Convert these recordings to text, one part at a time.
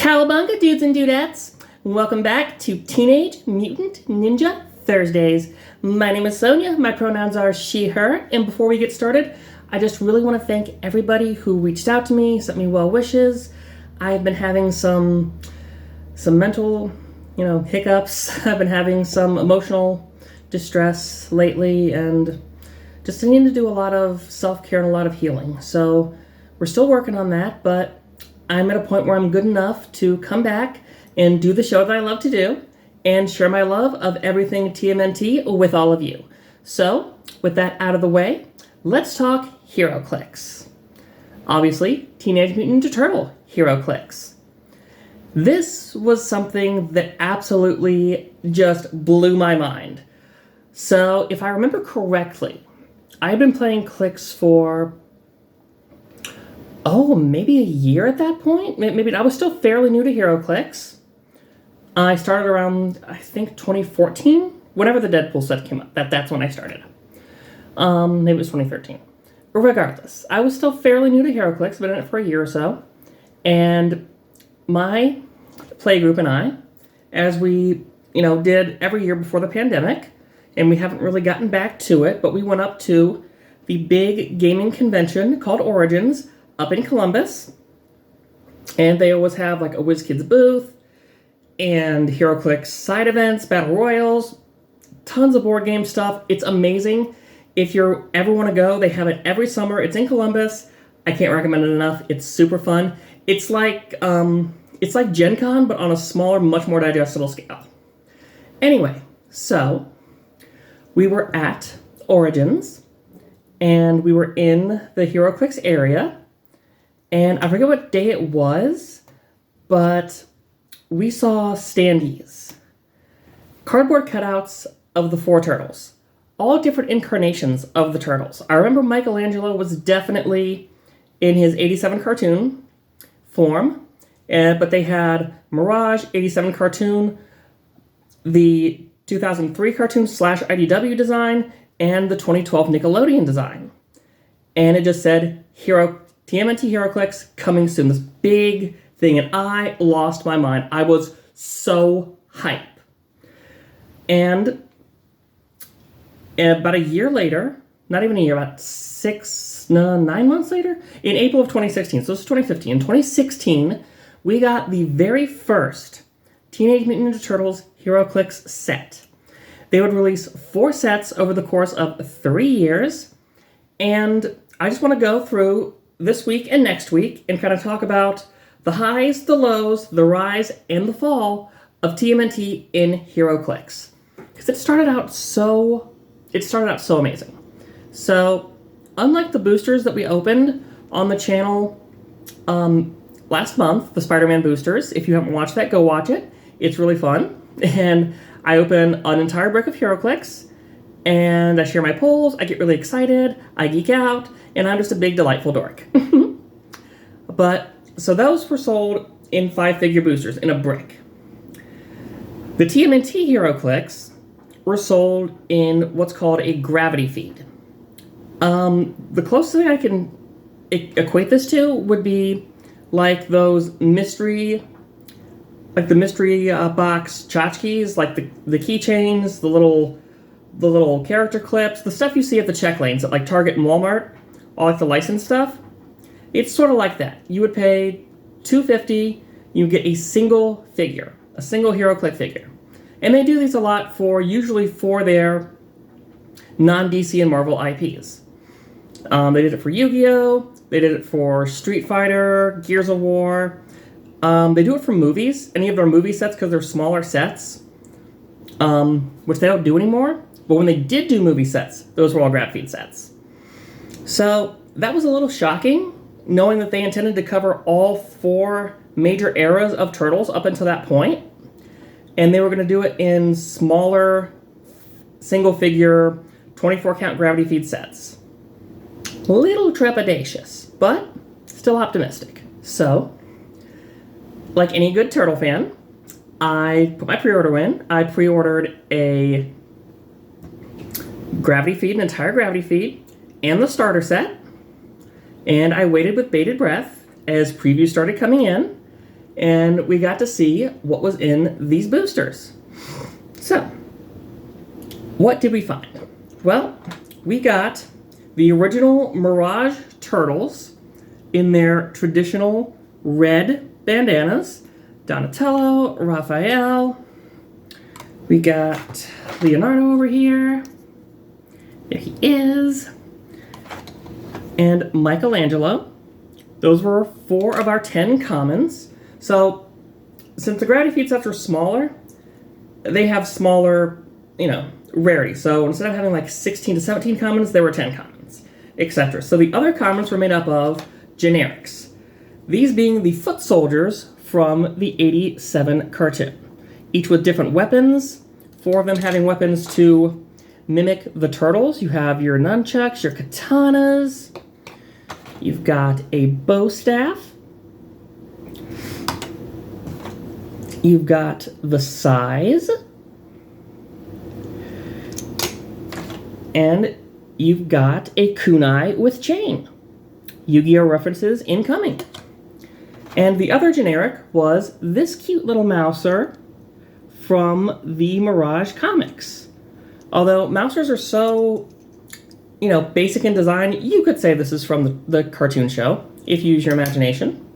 Cowabunga, dudes and dudettes! Welcome back to Teenage Mutant Ninja Thursdays. My name is Sonia, my pronouns are she, her, and before we get started, I just really want to thank everybody who reached out to me, sent me well wishes. I've been having some mental, hiccups. I've been having some emotional distress lately, and just needing to do a lot of self-care and a lot of healing. So we're still working on that, but I'm at a point where I'm good enough to come back and do the show that I love to do and share my love of everything TMNT with all of you. So, with that out of the way, let's talk Heroclix. Obviously, Teenage Mutant Ninja Turtle Heroclix. This was something that absolutely just blew my mind. So, if I remember correctly, I had been playing Clix for maybe a year at that point. Maybe I was still fairly new to Heroclix. I started around, I think, 2014, whenever the Deadpool set came up. That's when I started. Maybe it was 2013. Regardless, I was still fairly new to Heroclix, been in it for a year or so. And my playgroup and I, as we, did every year before the pandemic, and we haven't really gotten back to it, but we went up to the big gaming convention called Origins up in Columbus, and they always have like a WizKids booth and Heroclix side events, battle royals, tons of board game stuff. It's amazing. If you ever want to go, they have it every summer. It's in Columbus. I can't recommend it enough. It's super fun. It's like Gen Con, but on a smaller, much more digestible scale. Anyway, so we were at Origins, and we were in the Heroclix area. And I forget what day it was, but we saw standees. Cardboard cutouts of the four turtles. All different incarnations of the turtles. I remember Michelangelo was definitely in his 87 cartoon form, but they had Mirage, 87 cartoon, the 2003 cartoon / IDW design, and the 2012 Nickelodeon design. And it just said, TMNT Heroclix coming soon, this big thing, and I lost my mind. I was so hype. And about a year later, not even a year, about 9 months later, in April of 2016, so this is 2015, in 2016, we got the very first Teenage Mutant Ninja Turtles Heroclix set. They would release 4 sets over the course of 3 years, and I just want to go through this week and next week and kind of talk about the highs, the lows, the rise, and the fall of TMNT in Heroclix. Because it started out so amazing. So, unlike the boosters that we opened on the channel last month, the Spider-Man boosters, if you haven't watched that, go watch it. It's really fun. And I open an entire brick of Heroclix, and I share my polls, I get really excited, I geek out, and I'm just a big, delightful dork. So those were sold in 5-figure boosters, in a brick. The TMNT Heroclix were sold in what's called a gravity feed. The closest thing I can equate this to would be like those mystery box tchotchkes, like the keychains, the little character clips, the stuff you see at the check lanes at like Target and Walmart, all like the licensed stuff. It's sort of like that. You would pay $250, you get a single figure, a single Heroclix figure. And they do these a lot usually for their non-DC and Marvel IPs. They did it for Yu-Gi-Oh! They did it for Street Fighter, Gears of War. They do it for movies, any of their movie sets, because they're smaller sets, which they don't do anymore. But when they did do movie sets, those were all grab feed sets. So that was a little shocking, knowing that they intended to cover all 4 major eras of Turtles up until that point. And they were going to do it in smaller, single-figure, 24-count gravity feed sets. A little trepidatious, but still optimistic. So, like any good Turtle fan, I put my pre-order in. I pre-ordered a gravity feed, an entire gravity feed, and the starter set. And I waited with bated breath as previews started coming in. and we got to see what was in these boosters. So, what did we find? Well, we got the original Mirage Turtles in their traditional red bandanas. Donatello, Raphael. We got Leonardo over here. There he is. And Michelangelo. Those were 4 of our 10 commons. So, since the gravity feed sets are smaller, they have smaller, rarity. So instead of having like 16 to 17 commons, there were 10 commons, etc. So the other commons were made up of generics. These being the foot soldiers from the 87 cartoon. Each with different weapons, 4 of them having weapons to mimic the turtles. You have your nunchucks, your katanas. You've got a bow staff. You've got the sais. And you've got a kunai with chain. Yu-Gi-Oh! References incoming. And the other generic was this cute little mouser from the Mirage comics. Although mousers are so, basic in design, you could say this is from the cartoon show, if you use your imagination.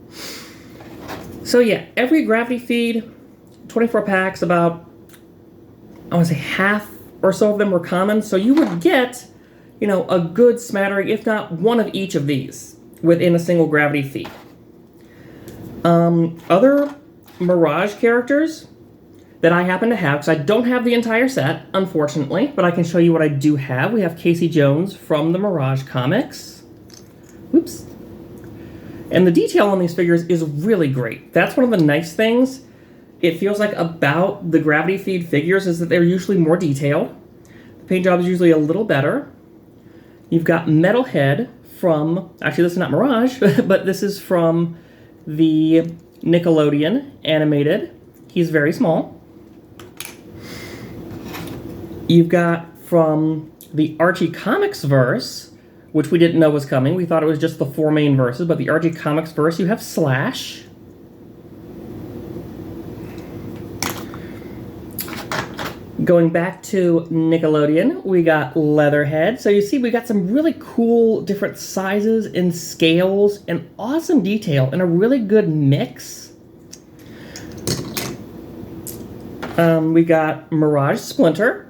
So yeah, every gravity feed, 24 packs, about, I want to say half or so of them were common, so you would get, a good smattering, if not one of each of these, within a single gravity feed. Other Mirage characters that I happen to have, because I don't have the entire set, unfortunately, but I can show you what I do have. We have Casey Jones from the Mirage comics. Oops. And the detail on these figures is really great. That's one of the nice things it feels like about the gravity feed figures, is that they're usually more detailed. The paint job is usually a little better. You've got Metalhead from, actually this is not Mirage, but this is from the Nickelodeon animated. He's very small. You've got from the Archie Comics verse, which we didn't know was coming. We thought it was just the 4 main verses, but the Archie Comics verse, you have Slash. Going back to Nickelodeon, we got Leatherhead. So you see we got some really cool different sizes and scales and awesome detail and a really good mix. We got Mirage Splinter.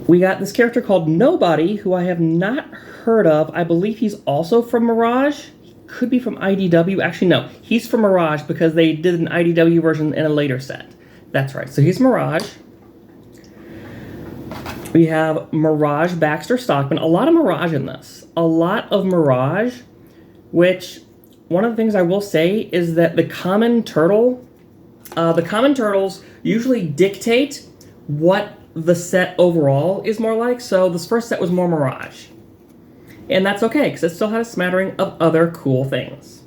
We got this character called Nobody, who I have not heard of. I believe he's also from Mirage. He could be from IDW. Actually, no. He's from Mirage because they did an IDW version in a later set. That's right. So he's Mirage. We have Mirage Baxter Stockman. A lot of Mirage in this. A lot of Mirage, which one of the things I will say is that the common turtles usually dictate what the set overall is more like, so this first set was more Mirage. And that's okay, because it still had a smattering of other cool things.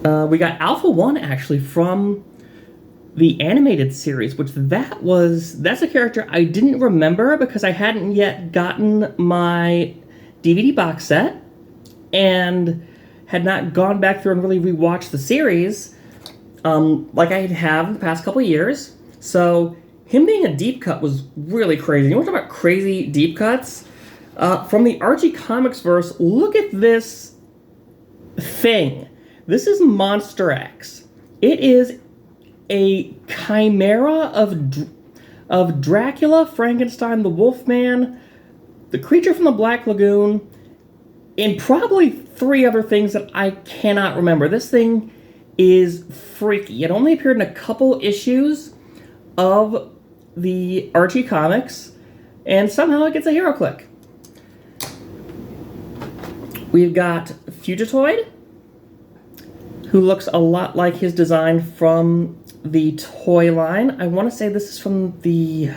We got Alpha 1, actually, from the animated series, which that's a character I didn't remember because I hadn't yet gotten my DVD box set, and had not gone back through and really rewatched the series like I have in the past couple years. So him being a deep cut was really crazy. You want to talk about crazy deep cuts? From the Archie Comics verse, look at this thing. This is Monster X. It is a chimera of Dracula, Frankenstein, the Wolfman, the creature from the Black Lagoon, and probably 3 other things that I cannot remember. This thing is freaky. It only appeared in a couple issues of the Archie comics, and somehow it gets a Heroclix. We've got Fugitoid, who looks a lot like his design from the toy line. I want to say this is from the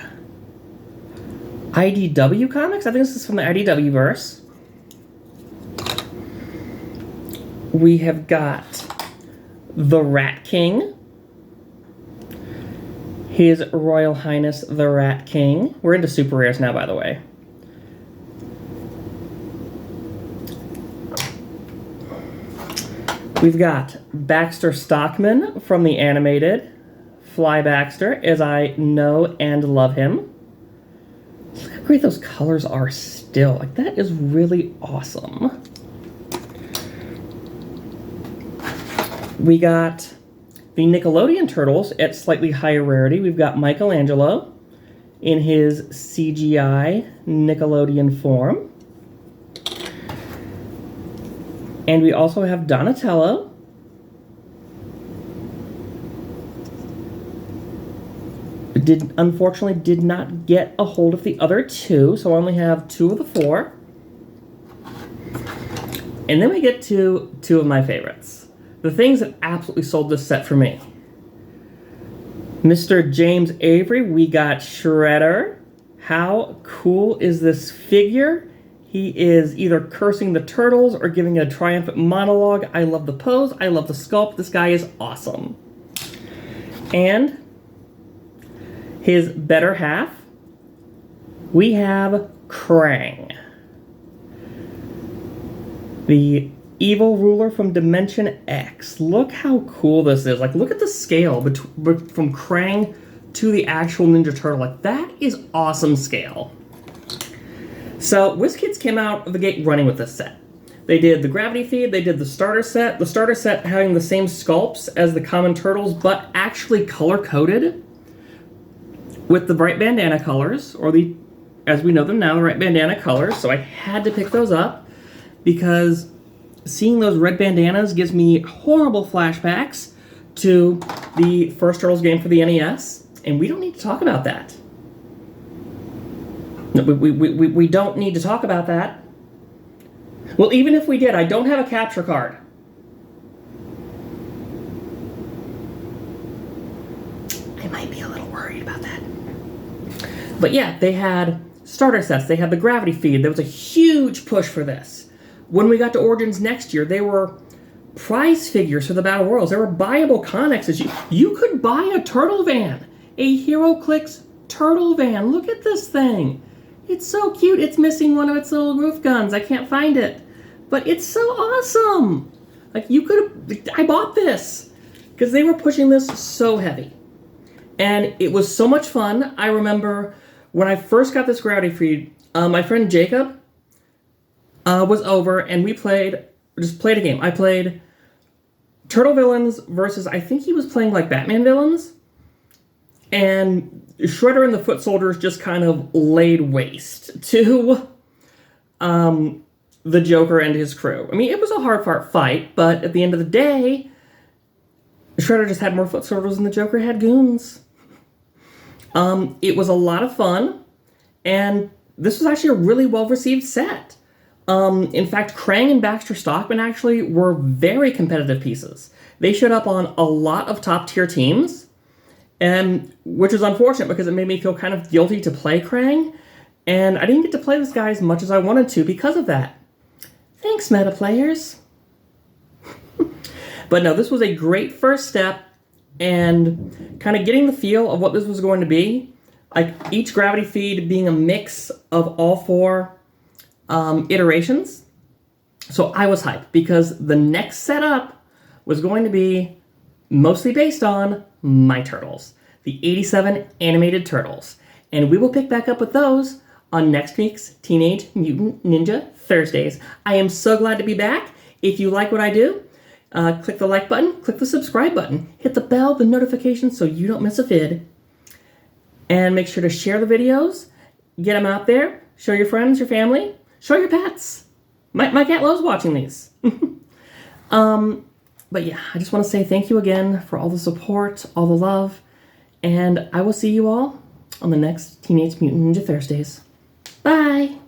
IDW comics. I think this is from the IDW verse. We have got the Rat King His Royal Highness the Rat King. We're into super rares now, by the way. We've got Baxter Stockman from the animated. Fly Baxter, as I know and love him. Look how great those colors are still. Like, that is really awesome. We got the Nickelodeon Turtles at slightly higher rarity. We've got Michelangelo in his CGI Nickelodeon form. And we also have Donatello. Unfortunately did not get a hold of the other two, so I only have 2 of the 4. And then we get to 2 of my favorites. The things that absolutely sold this set for me. Mr. James Avery, we got Shredder. How cool is this figure? He is either cursing the turtles or giving a triumphant monologue. I love the pose. I love the sculpt. This guy is awesome. And his better half, we have Krang. The evil ruler from Dimension X. Look how cool this is. Like, look at the scale from Krang to the actual Ninja Turtle. Like, that is awesome scale. So, WizKids came out of the gate running with this set. They did the Gravity Feed, they did the starter set. The starter set having the same sculpts as the common turtles, but actually color-coded with the bright bandana colors, or the, as we know them now, the right bandana colors. So I had to pick those up because seeing those red bandanas gives me horrible flashbacks to the first Turtles game for the NES, and we don't need to talk about that. No, we don't need to talk about that. Well, even if we did, I don't have a capture card. I might be a little worried about that. But yeah, they had starter sets. They had the Gravity Feed. There was a huge push for this. When we got to Origins next year, they were prize figures for the Battle Royals. They were buyable connexes. You could buy a turtle van. A Heroclix turtle van. Look at this thing. It's so cute. It's missing one of its little roof guns. I can't find it. But it's so awesome. Like, you could have... I bought this because they were pushing this so heavy. And it was so much fun. I remember when I first got this Gravity Feed, my friend Jacob was over and we played a game. I played Turtle Villains versus, I think he was playing like Batman villains. And Shredder and the Foot Soldiers just kind of laid waste to the Joker and his crew. I mean, it was a hard-fought fight, but at the end of the day, Shredder just had more Foot Soldiers than the Joker had goons. It was a lot of fun, and this was actually a really well-received set. In fact, Krang and Baxter Stockman actually were very competitive pieces. They showed up on a lot of top-tier teams, and which is unfortunate because it made me feel kind of guilty to play Krang, and I didn't get to play this guy as much as I wanted to because of that. Thanks, meta players. But no, this was a great first step, and kind of getting the feel of what this was going to be. Like, each Gravity Feed being a mix of all 4 iterations. So I was hyped because the next setup was going to be mostly based on my Turtles, the 87 animated Turtles. And we will pick back up with those on next week's Teenage Mutant Ninja Thursdays. I am so glad to be back. If you like what I do, click the like button, click the subscribe button, hit the bell, the notifications so you don't miss a vid. And make sure to share the videos, get them out there, show your friends, your family, show your pets. My cat loves watching these. But yeah, I just want to say thank you again for all the support, all the love, and I will see you all on the next Teenage Mutant Ninja Thursdays. Bye!